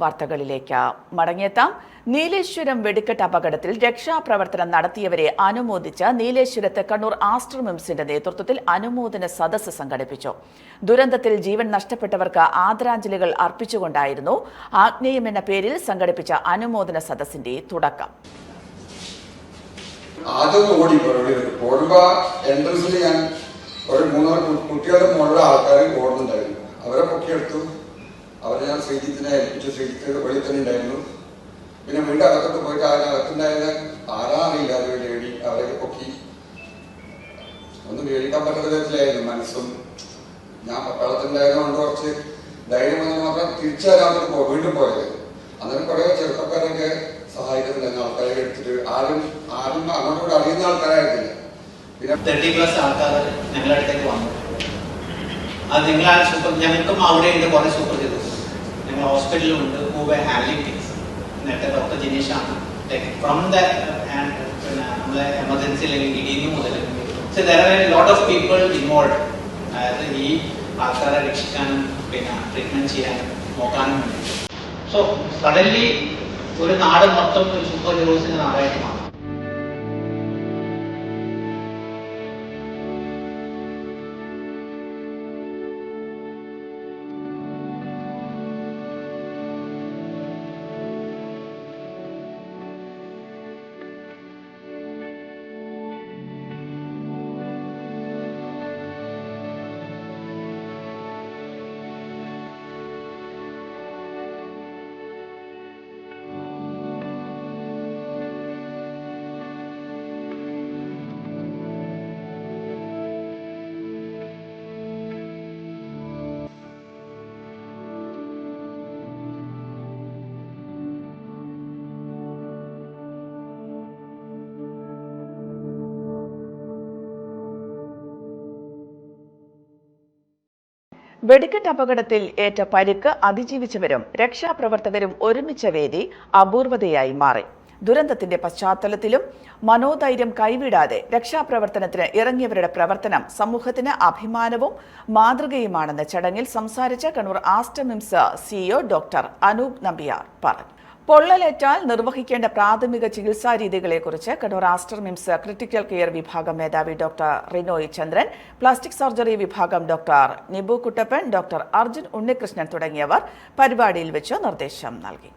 വാർത്തകളിലേക്ക് മടങ്ങിയെത്താം. നീലേശ്വരം വെടിക്കെട്ട് അപകടത്തിൽ രക്ഷാപ്രവർത്തനം നടത്തിയവരെ അനുമോദിച്ച് നീലേശ്വരത്ത് കണ്ണൂർ ആസ്റ്റർ മിംസിന്റെ നേതൃത്വത്തിൽ അനുമോദന സദസ്സ് സംഘടിപ്പിച്ചു. ദുരന്തത്തിൽ ജീവൻ നഷ്ടപ്പെട്ടവർക്ക് ആദരാഞ്ജലികൾ അർപ്പിച്ചുകൊണ്ടായിരുന്നു ആഗ്നേയം എന്ന പേരിൽ സംഘടിപ്പിച്ച അനുമോദന സദസ്സിന്റെ തുടക്കം. കുട്ടികളുടെ മുകളിൽ ആൾക്കാർ ഓടുന്നുണ്ടായിരുന്നു. അവരെ പൊക്കിയെടുത്തു. അവരെ ഞാൻ ശ്രീജിത്തിനെ ഏൽപ്പിച്ചു. ശ്രീജിത്ത് വെളിയിൽ തന്നെ ഉണ്ടായിരുന്നു. പിന്നെ വീണ്ടും അകത്തോട്ട് പോയിട്ട് അതിനകത്തുണ്ടായിരുന്ന ആരാറിയില്ല അത് ലേഡി അവരെ പൊക്കി. ഒന്നും പേടിക്കാൻ പറ്റാത്ത വിധത്തിലായിരുന്നു മനസ്സും. ഞാൻ പട്ടാളത്തിലുണ്ടായതുകൊണ്ട് കുറച്ച് ധൈര്യം വന്നാൽ മാത്രം തിരിച്ചതിനകത്തോട്ട് വീണ്ടും പോയത്. അന്നേരം കുറെ ചെറുപ്പക്കാരൊക്കെ സഹായിക്കുന്നുണ്ടായിരുന്നു. ആൾക്കാരെ എടുത്തിട്ട് ആരും അങ്ങോട്ടും അറിയുന്ന ആൾക്കാരായിരുന്നില്ല. 30+ ആൾക്കാർ ഞങ്ങളുടെ അടുത്തേക്ക് വന്നു. അത് നിങ്ങളാണ് സൂപ്പർ. ഞങ്ങൾക്കും അവിടെ ഉണ്ട് കുറെ സൂപ്പർ ചെയ്തത്. ഞങ്ങൾ ഹോസ്പിറ്റലിലുണ്ട്. ഹാൻഡ്ലിംഗ് കേസ് നേരത്തെ ഡോക്ടർ ജിനീഷാണ് ഫ്രം ദ നമ്മളെ എമർജൻസി അല്ലെങ്കിൽ ഇടിയുന്നു മുതൽ ലോട്ട് ഓഫ് പീപ്പിൾ ഇൻവോൾവ്. അതായത് ഈ ആൾക്കാരെ രക്ഷിക്കാനും പിന്നെ ട്രീറ്റ്മെന്റ് ചെയ്യാനും നോക്കാനും വേണ്ടി. സോ സഡൻലി ഒരു നാട് മൊത്തം ഒരു സൂപ്പർ ഹീറോസിന്റെ നാടായിട്ട് മാറും. വെടിക്കെട്ട് അപകടത്തിൽ ഏറ്റ പരിക്ക് അതിജീവിച്ചവരും രക്ഷാപ്രവർത്തകരും ഒരുമിച്ച വേദി അപൂർവതയായി മാറി. ദുരന്തത്തിന്റെ പശ്ചാത്തലത്തിലും മനോധൈര്യം കൈവിടാതെ രക്ഷാപ്രവർത്തനത്തിന് ഇറങ്ങിയവരുടെ പ്രവർത്തനം സമൂഹത്തിന് അഭിമാനവും മാതൃകയുമാണെന്ന് ചടങ്ങിൽ സംസാരിച്ച Kannur Aster MIMS CEO doctor Anoop Nambiar പറഞ്ഞു. പൊള്ളലേറ്റാൽ നിർവഹിക്കേണ്ട പ്രാഥമിക ചികിത്സാ രീതികളെക്കുറിച്ച് Kannur Aster MIMS critical care വിഭാഗം മേധാവി ഡോക്ടർ റിനോയ് ചന്ദ്രൻ, പ്ലാസ്റ്റിക് സർജറി വിഭാഗം ഡോക്ടർ നിബു കുട്ടപ്പൻ, ഡോക്ടർ അർജുൻ ഉണ്ണികൃഷ്ണൻ തുടങ്ങിയവർ പരിപാടിയിൽ വെച്ച് നിർദ്ദേശം നൽകി.